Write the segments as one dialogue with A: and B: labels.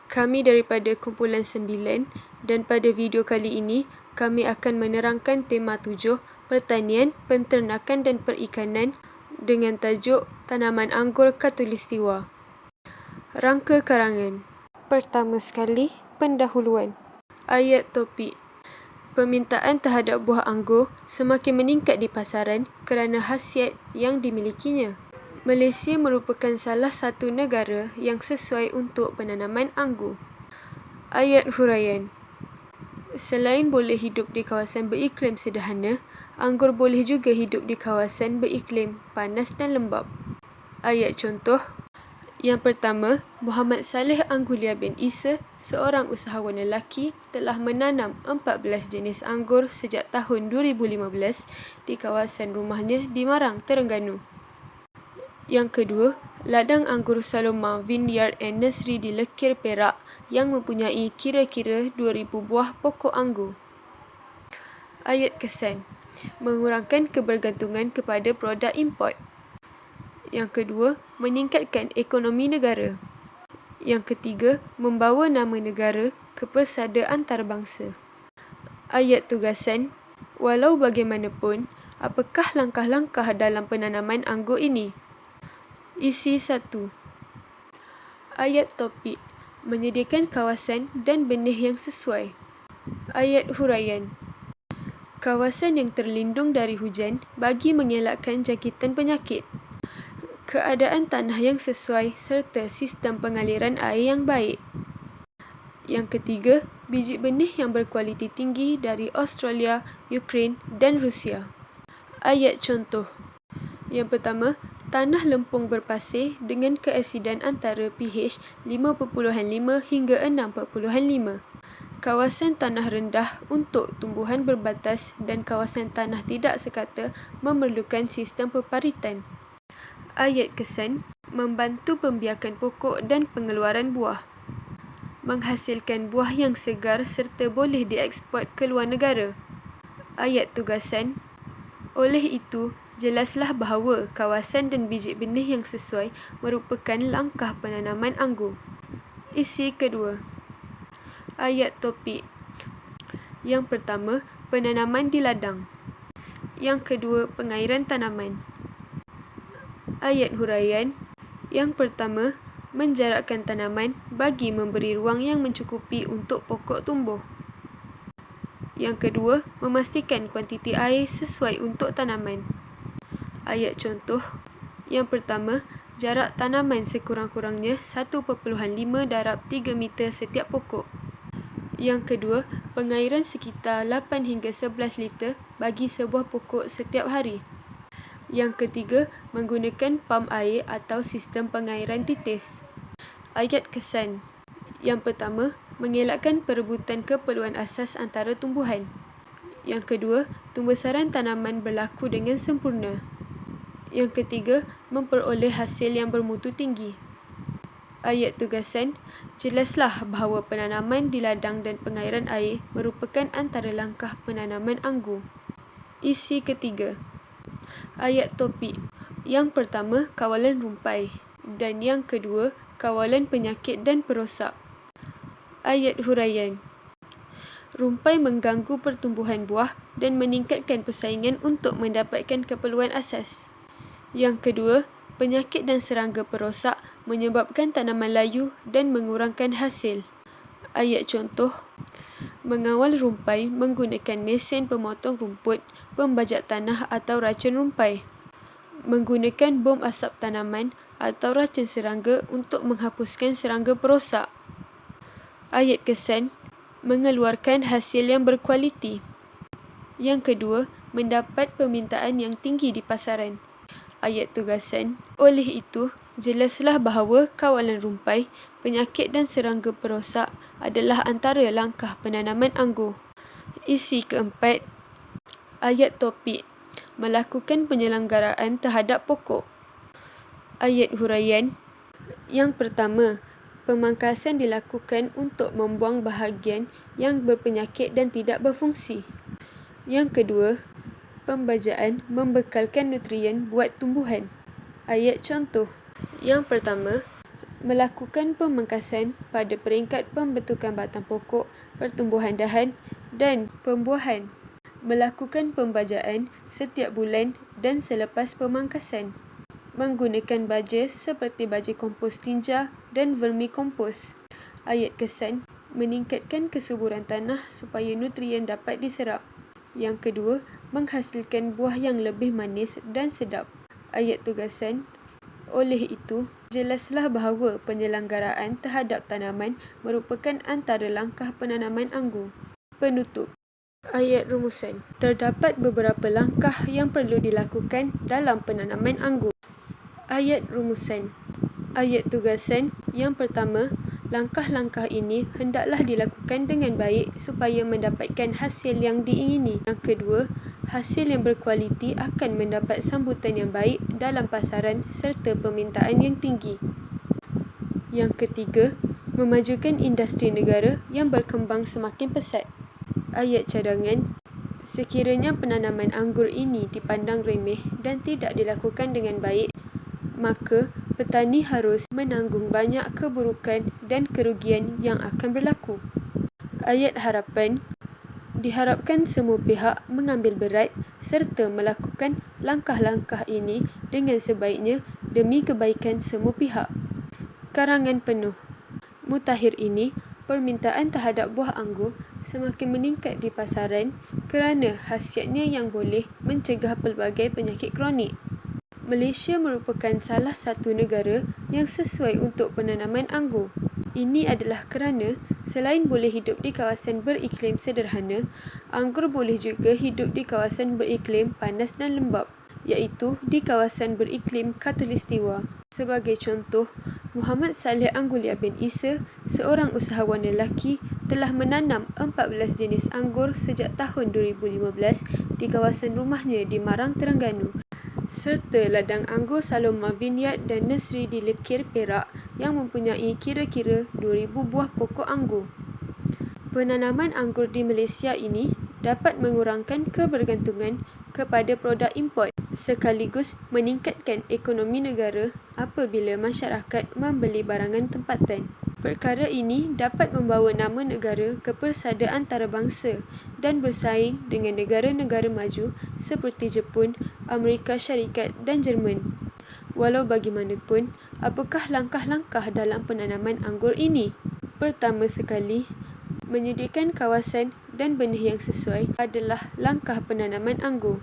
A: Kami daripada kumpulan 9 dan pada video kali ini kami akan menerangkan tema 7 pertanian, penternakan dan perikanan dengan tajuk tanaman anggur khatulistiwa. Rangka karangan. Pertama sekali, pendahuluan. Ayat topik. Permintaan terhadap buah anggur semakin meningkat di pasaran kerana khasiat yang dimilikinya. Malaysia merupakan salah satu negara yang sesuai untuk penanaman anggur. Ayat huraian. Selain boleh hidup di kawasan beriklim sederhana, anggur boleh juga hidup di kawasan beriklim panas dan lembap. Ayat contoh. Yang pertama, Muhammad Saleh Anggulia bin Isa, seorang usahawan lelaki, telah menanam 14 jenis anggur sejak tahun 2015 di kawasan rumahnya di Marang, Terengganu. Yang kedua, ladang anggur Saloma Vineyard and Nursery di Lekir, Perak yang mempunyai kira-kira 2,000 buah pokok anggur. Ayat kesan. Mengurangkan kebergantungan kepada produk import. Yang kedua, meningkatkan ekonomi negara. Yang ketiga, membawa nama negara ke persada antarabangsa. Ayat tugasan. Walau bagaimanapun, apakah langkah-langkah dalam penanaman anggur ini? Isi 1. Ayat topik. Menyediakan kawasan dan benih yang sesuai. Ayat huraian. Kawasan yang terlindung dari hujan bagi mengelakkan jangkitan penyakit. Keadaan tanah yang sesuai serta sistem pengaliran air yang baik. Yang ketiga, biji benih yang berkualiti tinggi dari Australia, Ukraine dan Rusia. Ayat contoh. Yang pertama, tanah lempung berpasir dengan keasidan antara pH 5.5 hingga 6.5. Kawasan tanah rendah untuk tumbuhan berbatas dan kawasan tanah tidak sekata memerlukan sistem peparitan. Ayat kesan. Membantu pembiakan pokok dan pengeluaran buah. Menghasilkan buah yang segar serta boleh dieksport ke luar negara. Ayat tugasan. Oleh itu, jelaslah bahawa kawasan dan biji benih yang sesuai merupakan langkah penanaman anggur. Isi kedua. Ayat topik. Yang pertama, penanaman di ladang. Yang kedua, pengairan tanaman. Ayat huraian. Yang pertama, menjarakkan tanaman bagi memberi ruang yang mencukupi untuk pokok tumbuh. Yang kedua, memastikan kuantiti air sesuai untuk tanaman. Ayat contoh. Yang pertama, jarak tanaman sekurang-kurangnya 1.5 darab 3 meter setiap pokok. Yang kedua, pengairan sekitar 8 hingga 11 liter bagi sebuah pokok setiap hari. Yang ketiga, menggunakan pam air atau sistem pengairan titis. Ayat kesan. Yang pertama, mengelakkan perebutan keperluan asas antara tumbuhan. Yang kedua, tumbesaran tanaman berlaku dengan sempurna. Yang ketiga, memperoleh hasil yang bermutu tinggi. Ayat tugasan. Jelaslah bahawa penanaman di ladang dan pengairan air merupakan antara langkah penanaman anggur. Isi ketiga. Ayat topik. Yang pertama, kawalan rumpai dan yang kedua, kawalan penyakit dan perosak. Ayat huraian. Rumpai mengganggu pertumbuhan buah dan meningkatkan persaingan untuk mendapatkan keperluan asas. Yang kedua, penyakit dan serangga perosak menyebabkan tanaman layu dan mengurangkan hasil. Ayat contoh. Mengawal rumpai menggunakan mesin pemotong rumput, pembajak tanah atau racun rumpai. Menggunakan bom asap tanaman atau racun serangga untuk menghapuskan serangga perosak. Ayat kesan. Mengeluarkan hasil yang berkualiti. Yang kedua, mendapat permintaan yang tinggi di pasaran. Ayat tugasan. Oleh itu, jelaslah bahawa kawalan rumpai, penyakit dan serangga perosak adalah antara langkah penanaman anggur. Isi keempat. Ayat topik. Melakukan penyelenggaraan terhadap pokok. Ayat huraian. Yang pertama, pemangkasan dilakukan untuk membuang bahagian yang berpenyakit dan tidak berfungsi. Yang kedua, pembajaan membekalkan nutrien buat tumbuhan. Ayat contoh. Yang pertama, melakukan pemangkasan pada peringkat pembentukan batang pokok, pertumbuhan dahan dan pembuahan, melakukan pembajaan setiap bulan dan selepas pemangkasan, menggunakan baja seperti baja kompos tinja dan vermikompos. Ayat kesan, meningkatkan kesuburan tanah supaya nutrien dapat diserap. Yang kedua, menghasilkan buah yang lebih manis dan sedap. Ayat tugasan, oleh itu, jelaslah bahawa penyelenggaraan terhadap tanaman merupakan antara langkah penanaman anggur. Penutup. Ayat rumusan. Terdapat beberapa langkah yang perlu dilakukan dalam penanaman anggur. Ayat rumusan. Ayat tugasan. Yang pertama, langkah-langkah ini hendaklah dilakukan dengan baik supaya mendapatkan hasil yang diingini. Yang kedua, hasil yang berkualiti akan mendapat sambutan yang baik dalam pasaran serta permintaan yang tinggi. Yang ketiga, memajukan industri negara yang berkembang semakin pesat. Ayat cadangan. Sekiranya penanaman anggur ini dipandang remeh dan tidak dilakukan dengan baik, maka petani harus menanggung banyak keburukan dan kerugian yang akan berlaku. Ayat harapan. Diharapkan semua pihak mengambil berat serta melakukan langkah-langkah ini dengan sebaiknya demi kebaikan semua pihak. Karangan penuh. Mutakhir ini, permintaan terhadap buah anggur semakin meningkat di pasaran kerana khasiatnya yang boleh mencegah pelbagai penyakit kronik. Malaysia merupakan salah satu negara yang sesuai untuk penanaman anggur. Ini adalah kerana selain boleh hidup di kawasan beriklim sederhana, anggur boleh juga hidup di kawasan beriklim panas dan lembap, iaitu di kawasan beriklim khatulistiwa. Sebagai contoh, Muhammad Saleh Anggulia bin Isa, seorang usahawan lelaki, telah menanam 14 jenis anggur sejak tahun 2015 di kawasan rumahnya di Marang, Terengganu, serta ladang anggur Saloma Vineyard dan Nursery di Lekir, Perak yang mempunyai kira-kira 2,000 buah pokok anggur. Penanaman anggur di Malaysia ini dapat mengurangkan kebergantungan kepada produk import sekaligus meningkatkan ekonomi negara apabila masyarakat membeli barangan tempatan. Perkara ini dapat membawa nama negara ke persada antarabangsa dan bersaing dengan negara-negara maju seperti Jepun, Amerika Syarikat dan Jerman. Walau bagaimanapun, apakah langkah-langkah dalam penanaman anggur ini? Pertama sekali, menyediakan kawasan dan benih yang sesuai adalah langkah penanaman anggur.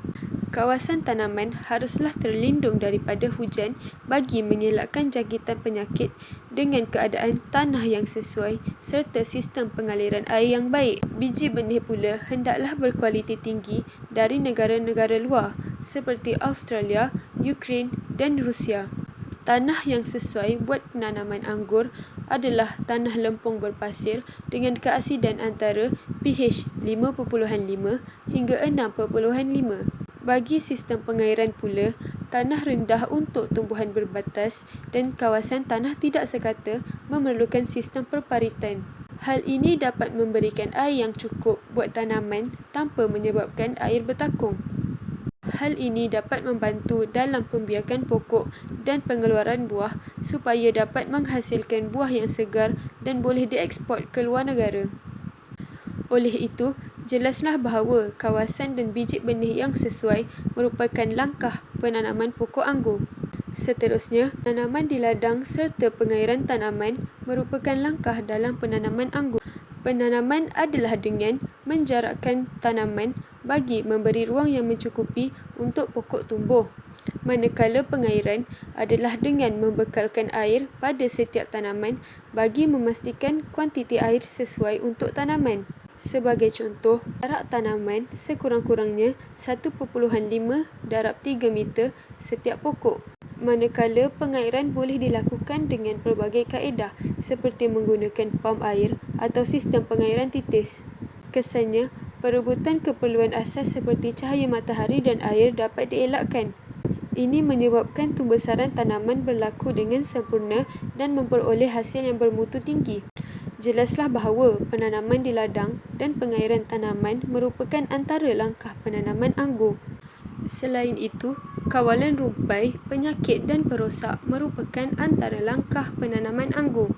A: Kawasan tanaman haruslah terlindung daripada hujan bagi mengelakkan jangkitan penyakit dengan keadaan tanah yang sesuai serta sistem pengaliran air yang baik. Biji benih pula hendaklah berkualiti tinggi dari negara-negara luar seperti Australia, Ukraine dan Rusia. Tanah yang sesuai buat penanaman anggur adalah tanah lempung berpasir dengan keasidan antara pH 5.5 hingga 6.5. Bagi sistem pengairan pula, tanah rendah untuk tumbuhan berbatas dan kawasan tanah tidak sekata memerlukan sistem perparitan. Hal ini dapat memberikan air yang cukup buat tanaman tanpa menyebabkan air bertakung. Hal ini dapat membantu dalam pembiakan pokok dan pengeluaran buah supaya dapat menghasilkan buah yang segar dan boleh dieksport ke luar negara. Oleh itu, jelaslah bahawa kawasan dan biji benih yang sesuai merupakan langkah penanaman pokok anggur. Seterusnya, tanaman di ladang serta pengairan tanaman merupakan langkah dalam penanaman anggur. Penanaman adalah dengan menjarakkan tanaman bagi memberi ruang yang mencukupi untuk pokok tumbuh. Manakala pengairan adalah dengan membekalkan air pada setiap tanaman bagi memastikan kuantiti air sesuai untuk tanaman. Sebagai contoh, jarak tanaman sekurang-kurangnya 1.5 darab 3 meter setiap pokok. Manakala pengairan boleh dilakukan dengan pelbagai kaedah seperti menggunakan pam air atau sistem pengairan titis. Kesannya, perebutan keperluan asas seperti cahaya matahari dan air dapat dielakkan. Ini menyebabkan pembesaran tanaman berlaku dengan sempurna dan memperoleh hasil yang bermutu tinggi. Jelaslah bahawa penanaman di ladang dan pengairan tanaman merupakan antara langkah penanaman anggur. Selain itu, kawalan rumpai, penyakit dan perosak merupakan antara langkah penanaman anggur.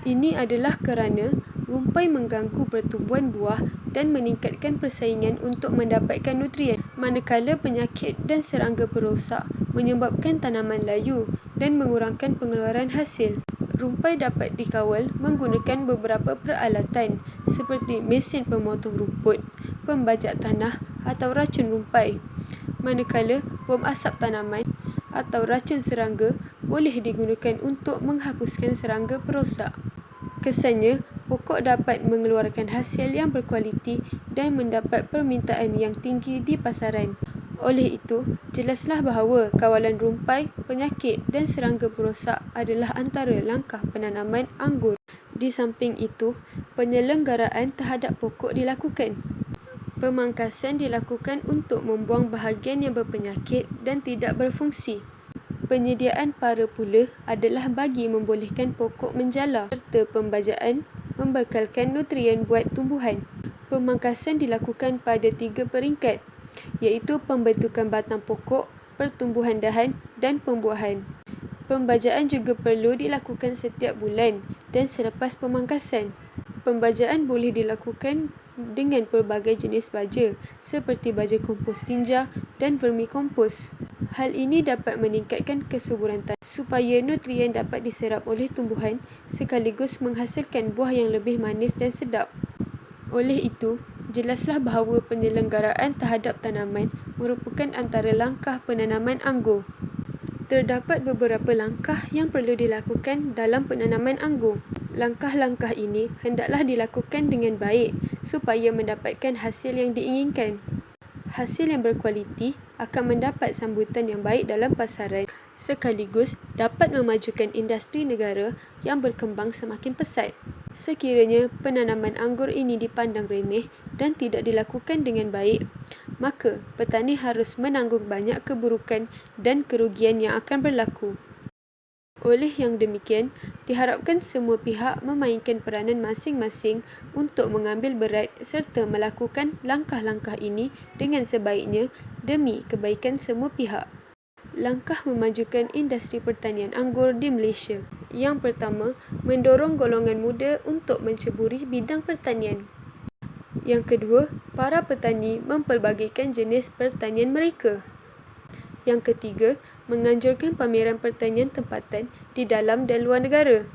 A: Ini adalah kerana rumpai mengganggu pertumbuhan buah dan meningkatkan persaingan untuk mendapatkan nutrien, manakala penyakit dan serangga perosak menyebabkan tanaman layu dan mengurangkan pengeluaran hasil. Rumpai dapat dikawal menggunakan beberapa peralatan seperti mesin pemotong rumput, pembajak tanah atau racun rumpai, manakala bom asap tanaman atau racun serangga boleh digunakan untuk menghapuskan serangga perosak. Kesannya, pokok dapat mengeluarkan hasil yang berkualiti dan mendapat permintaan yang tinggi di pasaran. Oleh itu, jelaslah bahawa kawalan rumpai, penyakit dan serangga perosak adalah antara langkah penanaman anggur. Di samping itu, penyelenggaraan terhadap pokok dilakukan. Pemangkasan dilakukan untuk membuang bahagian yang berpenyakit dan tidak berfungsi. Penyediaan para pula adalah bagi membolehkan pokok menjala serta pembajaan membekalkan nutrien buat tumbuhan. Pemangkasan dilakukan pada 3 peringkat, iaitu pembentukan batang pokok, pertumbuhan dahan dan pembuahan. Pembajaan juga perlu dilakukan setiap bulan dan selepas pemangkasan. Pembajaan boleh dilakukan dengan pelbagai jenis baja seperti baja kompos tinja dan vermikompos. Hal ini dapat meningkatkan kesuburan tanah supaya nutrien dapat diserap oleh tumbuhan sekaligus menghasilkan buah yang lebih manis dan sedap. Oleh itu, jelaslah bahawa penyelenggaraan terhadap tanaman merupakan antara langkah penanaman anggur. Terdapat beberapa langkah yang perlu dilakukan dalam penanaman anggur. Langkah-langkah ini hendaklah dilakukan dengan baik supaya mendapatkan hasil yang diinginkan. Hasil yang berkualiti akan mendapat sambutan yang baik dalam pasaran sekaligus dapat memajukan industri negara yang berkembang semakin pesat. Sekiranya penanaman anggur ini dipandang remeh dan tidak dilakukan dengan baik, maka petani harus menanggung banyak keburukan dan kerugian yang akan berlaku. Oleh yang demikian, diharapkan semua pihak memainkan peranan masing-masing untuk mengambil berat serta melakukan langkah-langkah ini dengan sebaiknya demi kebaikan semua pihak. Langkah memajukan industri pertanian anggur di Malaysia. Yang pertama, mendorong golongan muda untuk menceburi bidang pertanian. Yang kedua, para petani mempelbagaikan jenis pertanian mereka. Yang ketiga, menganjurkan pameran pertanian tempatan di dalam dan luar negara.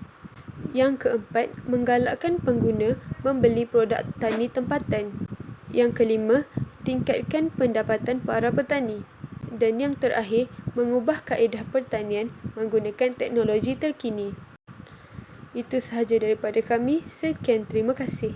A: Yang keempat, menggalakkan pengguna membeli produk tani tempatan. Yang kelima, tingkatkan pendapatan para petani. Dan yang terakhir, mengubah kaedah pertanian menggunakan teknologi terkini. Itu sahaja daripada kami. Sekian, terima kasih.